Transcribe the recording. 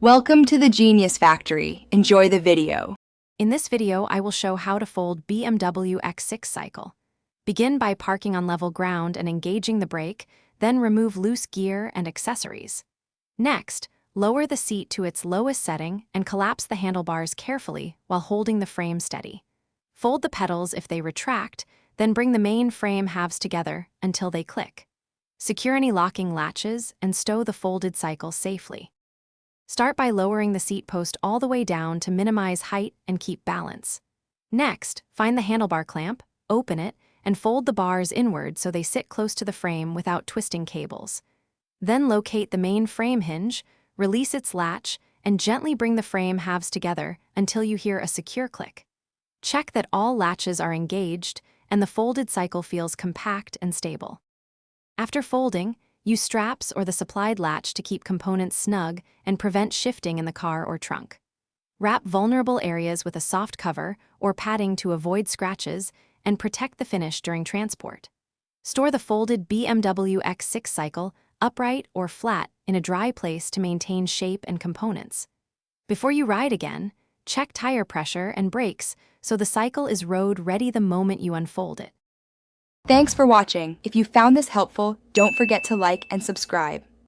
Welcome to the Genius Factory. Enjoy the video. In this video, I will show how to fold BMW X6 cycle. Begin by parking on level ground and engaging the brake, then remove loose gear and accessories. Next, lower the seat to its lowest setting and collapse the handlebars carefully while holding the frame steady. Fold the pedals if they retract, then bring the main frame halves together until they click. Secure any locking latches and stow the folded cycle safely. Start by lowering the seat post all the way down to minimize height and keep balance. Next, find the handlebar clamp, open it, and fold the bars inward so they sit close to the frame without twisting cables. Then locate the main frame hinge, release its latch, and gently bring the frame halves together until you hear a secure click. Check that all latches are engaged and the folded cycle feels compact and stable. After folding, use straps or the supplied latch to keep components snug and prevent shifting in the car or trunk. Wrap vulnerable areas with a soft cover or padding to avoid scratches and protect the finish during transport. Store the folded BMW X6 cycle upright or flat in a dry place to maintain shape and components. Before you ride again, check tire pressure and brakes so the cycle is road ready the moment you unfold it. Thanks for watching. If you found this helpful, don't forget to like and subscribe.